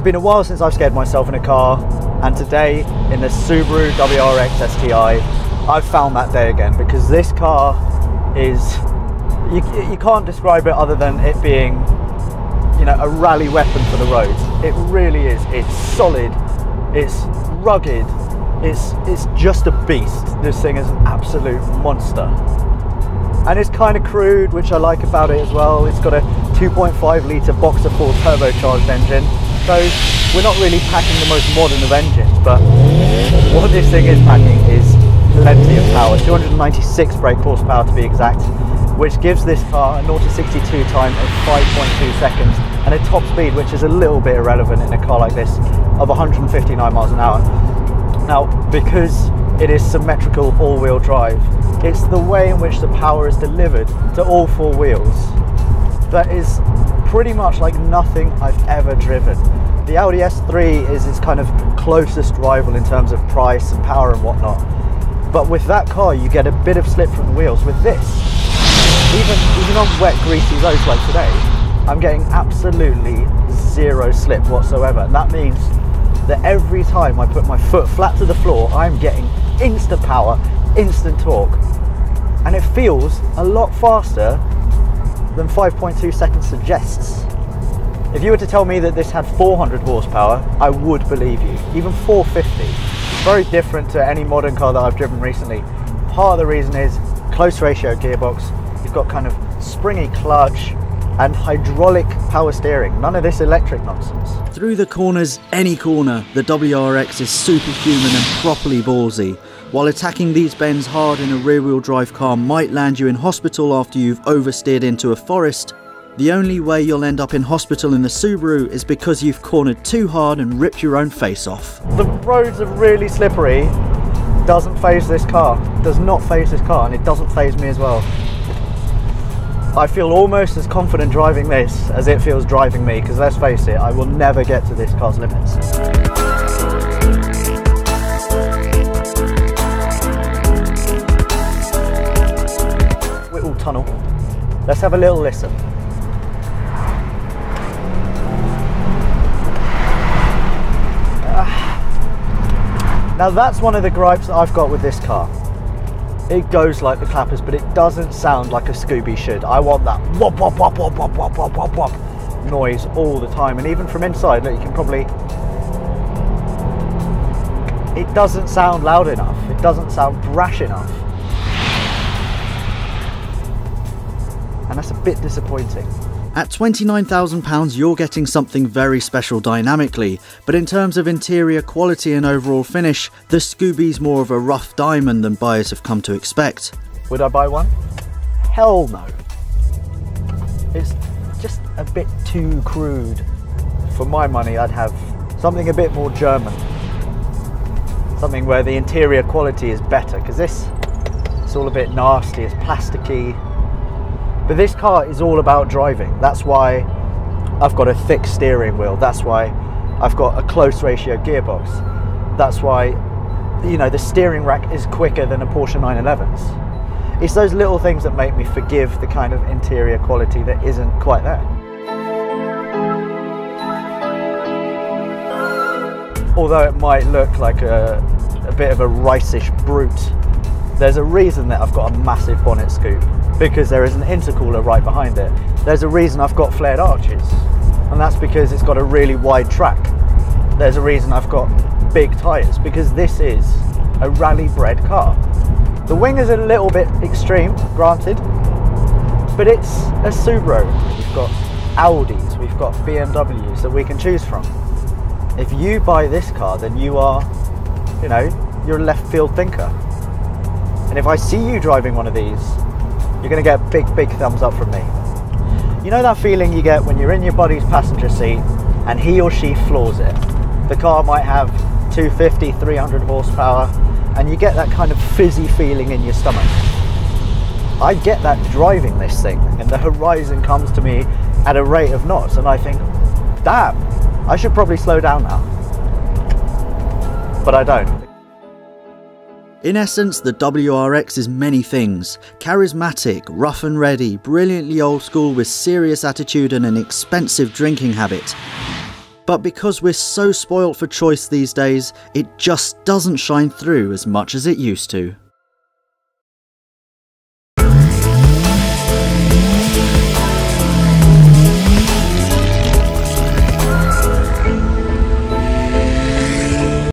been a while since I've scared myself in a car, and today in the Subaru WRX STI, I've found that day again, because this car is, you can't describe it other than it being, you know, a rally weapon for the roads. It really is. It's solid, it's rugged, it's just a beast. This thing is an absolute monster. And it's kind of crude, which I like about it as well. It's got a 2.5 litre Boxer 4 turbocharged engine, so we're not really packing the most modern of engines, but what this thing is packing is plenty of power. 296 brake horsepower to be exact, which gives this car a 0 to 62 time of 5.2 seconds and a top speed, which is a little bit irrelevant in a car like this, of 159 miles an hour. Now, because it is symmetrical all-wheel drive, it's the way in which the power is delivered to all four wheels that is pretty much like nothing I've ever driven. The Audi S3 is its kind of closest rival in terms of price and power and whatnot, but with that car you get a bit of slip from the wheels. With this, even on wet greasy roads like today, I'm getting absolutely zero slip whatsoever, and that means that every time I put my foot flat to the floor, I'm getting instant power, instant torque, and it feels a lot faster than 5.2 seconds suggests. If you were to tell me that this had 400 horsepower, I would believe you. Even 450. Very different to any modern car that I've driven recently. Part of the reason is close ratio gearbox. You've got kind of springy clutch and hydraulic power steering. None of this electric nonsense. Through the corners, any corner, the WRX is superhuman and properly ballsy. While attacking these bends hard in a rear-wheel drive car might land you in hospital after you've oversteered into a forest, the only way you'll end up in hospital in the Subaru is because you've cornered too hard and ripped your own face off. The roads are really slippery. Doesn't faze this car. Does not faze this car, and it doesn't faze me as well. I feel almost as confident driving this as it feels driving me, because let's face it, I will never get to this car's limits. Whittle Tunnel. Let's have a little listen. Now that's one of the gripes that I've got with this car. It goes like the clappers, but it doesn't sound like a Scooby should. I want that wop wop wop wop wop wop wop wop wop noise all the time, and even from inside, look, you can probably, it doesn't sound loud enough. It doesn't sound brash enough, and that's a bit disappointing. At £29,000 you're getting something very special dynamically, but in terms of interior quality and overall finish, the Scooby's more of a rough diamond than buyers have come to expect. Would I buy one? Hell no. It's just a bit too crude. For my money, I'd have something a bit more German. Something where the interior quality is better, because this, it's all a bit nasty, it's plasticky. But this car is all about driving. That's why I've got a thick steering wheel. That's why I've got a close ratio gearbox. That's why, you know, the steering rack is quicker than a Porsche 911's. It's those little things that make me forgive the kind of interior quality that isn't quite there. Although it might look like a bit of a rice-ish brute, there's a reason that I've got a massive bonnet scoop, because there is an intercooler right behind it. There's a reason I've got flared arches, and that's because it's got a really wide track. There's a reason I've got big tyres, because this is a rally-bred car. The wing is a little bit extreme, granted, but it's a Subaru. We've got Audis, we've got BMWs that we can choose from. If you buy this car, then you are, you know, you're a left field thinker. And if I see you driving one of these, you're going to get a big thumbs up from me. You know that feeling you get when you're in your buddy's passenger seat and he or she floors it? The car might have 250, 300 horsepower, and you get that kind of fizzy feeling in your stomach. I get that driving this thing, and the horizon comes to me at a rate of knots, and I think, damn, I should probably slow down now. But I don't. In essence, the WRX is many things. Charismatic, rough and ready, brilliantly old school with serious attitude and an expensive drinking habit. But because we're so spoilt for choice these days, it just doesn't shine through as much as it used to.